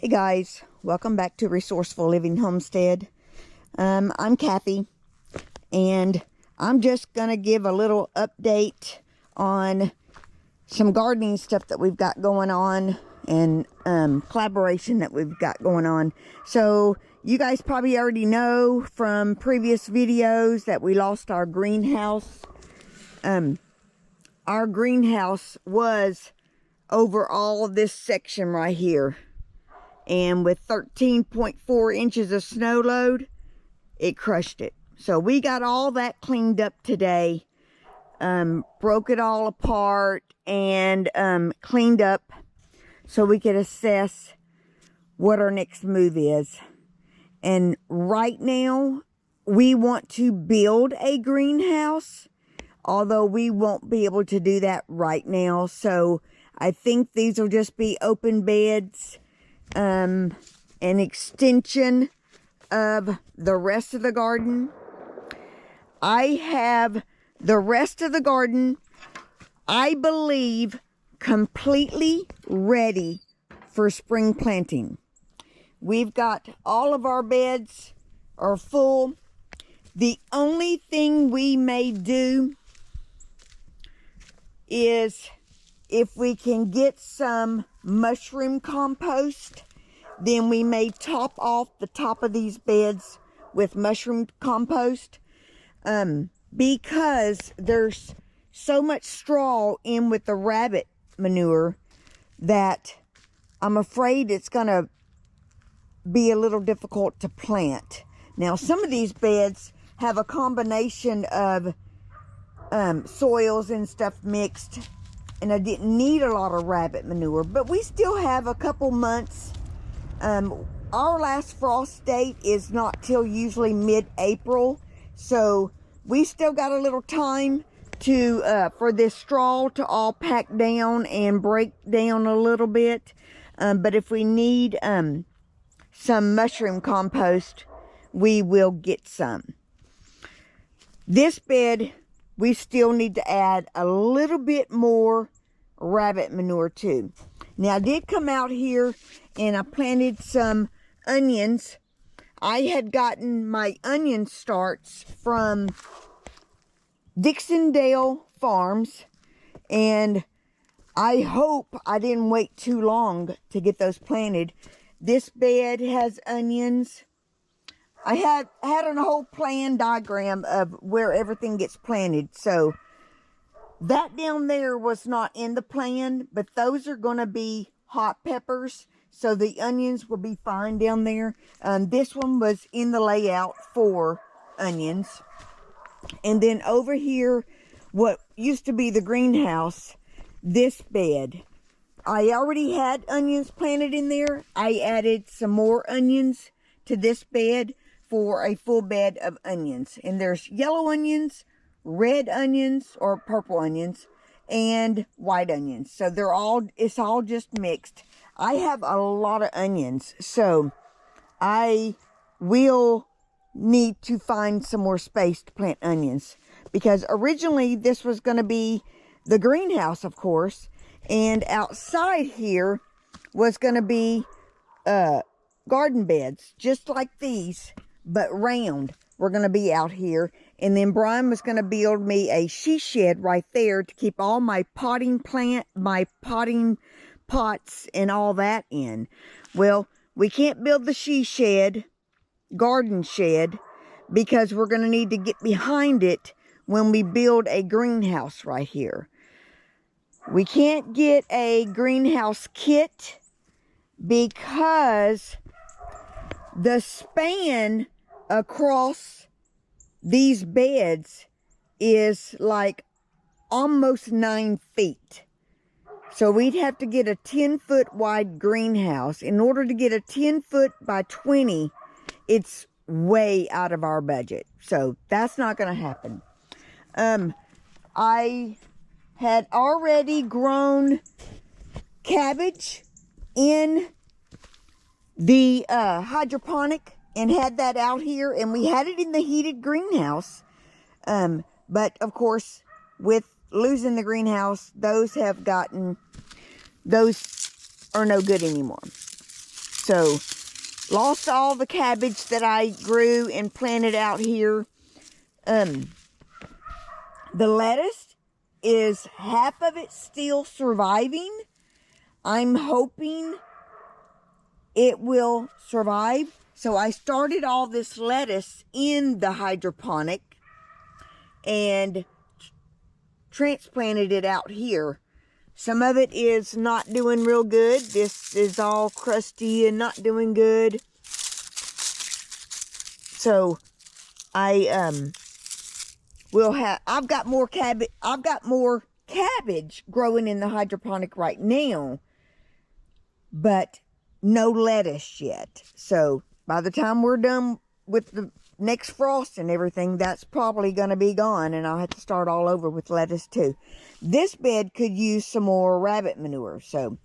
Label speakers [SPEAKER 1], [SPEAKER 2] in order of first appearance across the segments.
[SPEAKER 1] Hey guys, welcome back to Resourceful Living Homestead. I'm Kathy, and I'm just gonna give a little update on some gardening stuff that we've got going on and collaboration that we've got going on. So you guys probably already know from previous videos that we lost our greenhouse. Our greenhouse was over all of this section right here. And with 13.4 inches of snow load, it crushed it. So we got all that cleaned up today. Broke it all apart and cleaned up so we could assess what our next move is. And right now, we want to build a greenhouse, although we won't be able to do that right now. So I think these will just be open beds. An extension of the rest of the garden. I have the rest of the garden, I believe, completely ready for spring planting. We've got all of our beds are full. The only thing we may do is if we can get some mushroom compost, then we may top off the top of these beds with mushroom compost, because there's so much straw in with the rabbit manure that I'm afraid it's gonna be a little difficult to plant. Now, some of these beds have a combination of soils and stuff mixed, and I didn't need a lot of rabbit manure, but we still have a couple months. Our last frost date is not till usually mid-April, so we still got a little time to for this straw to all pack down and break down a little bit. But if we need some mushroom compost, we will get some. This bed, we still need to add a little bit more rabbit manure too. Now, I did come out here and I planted some onions. I had gotten my onion starts from Dixondale Farms, and I hope I didn't wait too long to get those planted. This bed has onions. I had a whole plan diagram of where everything gets planted. So that down there was not in the plan, but those are going to be hot peppers. So the onions will be fine down there. This one was in the layout for onions. And then over here, what used to be the greenhouse, this bed, I already had onions planted in there. I added some more onions to this bed for a full bed of onions. And there's yellow onions, red onions or purple onions, and white onions. So it's all just mixed. I have a lot of onions, so I will need to find some more space to plant onions, because originally this was going to be the greenhouse, of course, and outside here was going to be garden beds just like these, but round. We're going to be out here. And then Brian was going to build me a she shed right there to keep all my potting pots and all that in. Well, we can't build the she shed, garden shed, because we're going to need to get behind it when we build a greenhouse right here. We can't get a greenhouse kit because the span across these beds is like almost 9 feet. So we'd have to get a 10-foot wide greenhouse. In order to get a 10-foot by 20, it's way out of our budget. So that's not going to happen. I had already grown cabbage in the hydroponic and had that out here, and we had it in the heated greenhouse. But of course, with losing the greenhouse, those are no good anymore. So, lost all the cabbage that I grew and planted out here. The lettuce is half of it still surviving. I'm hoping it will survive. So I started all this lettuce in the hydroponic and transplanted it out here. Some of it is not doing real good. This is all crusty and not doing good. So I will have, I've got more cabbage growing in the hydroponic right now, but no lettuce yet. So by the time we're done with the next frost and everything, that's probably going to be gone, and I'll have to start all over with lettuce too. This bed could use some more rabbit manure, so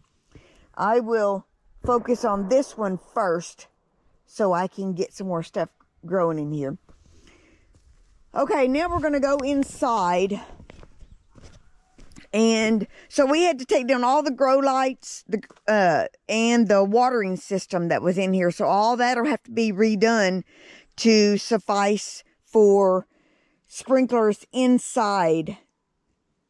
[SPEAKER 1] I will focus on this one first so I can get some more stuff growing in here. Okay, now we're going to go inside. And so we had to take down all the grow lights and the watering system that was in here. So all that will have to be redone to suffice for sprinklers inside,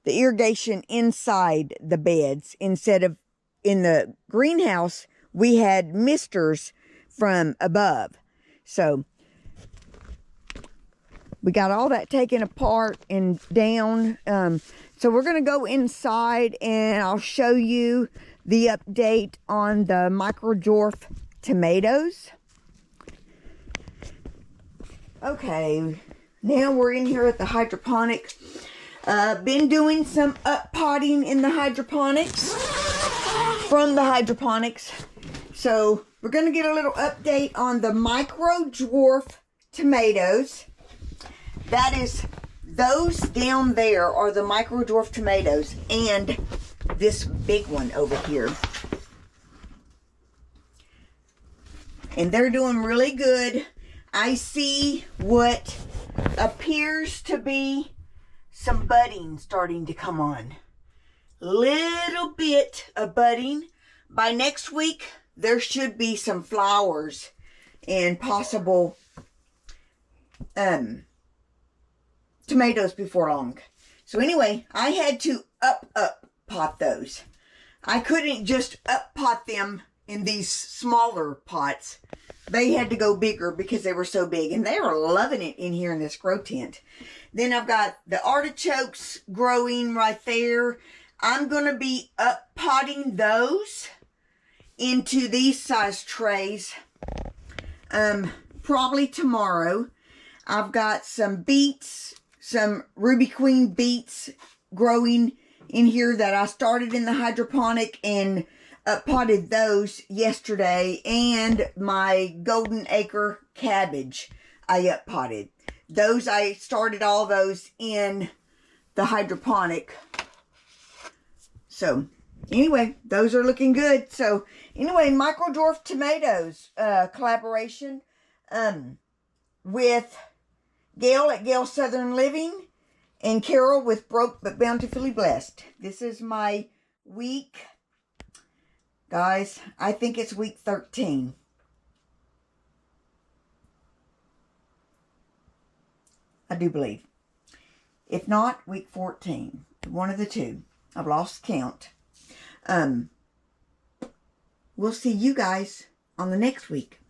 [SPEAKER 1] the irrigation inside the beds. Instead of in the greenhouse, we had misters from above. So we got all that taken apart and down. So we're going to go inside and I'll show you the update on the micro-dwarf tomatoes. Okay, now we're in here at the hydroponic. Been doing some up-potting in the hydroponics, from the hydroponics. So we're going to get a little update on the micro-dwarf tomatoes. That is, those down there are the micro-dwarf tomatoes, and this big one over here. And they're doing really good. I see what appears to be some budding starting to come on. Little bit of budding. By next week, there should be some flowers and possible tomatoes before long. So anyway, I had to up pot those. I couldn't just up pot them in these smaller pots. They had to go bigger because they were so big, and they are loving it in here in this grow tent. Then I've got the artichokes growing right there. I'm going to be up potting those into these size trays probably tomorrow. I've got some beets, some Ruby Queen beets growing in here that I started in the hydroponic and potted those yesterday, and my golden acre cabbage I up potted. Those, I started all those in the hydroponic. So anyway, those are looking good. So anyway, micro-dwarf tomatoes collaboration with Gail at Gail Southern Living and Carol with Broke But Bountifully Blessed. This is my week, guys, I think it's week 13. I do believe. If not, week 14. One of the two. I've lost count. We'll see you guys on the next week.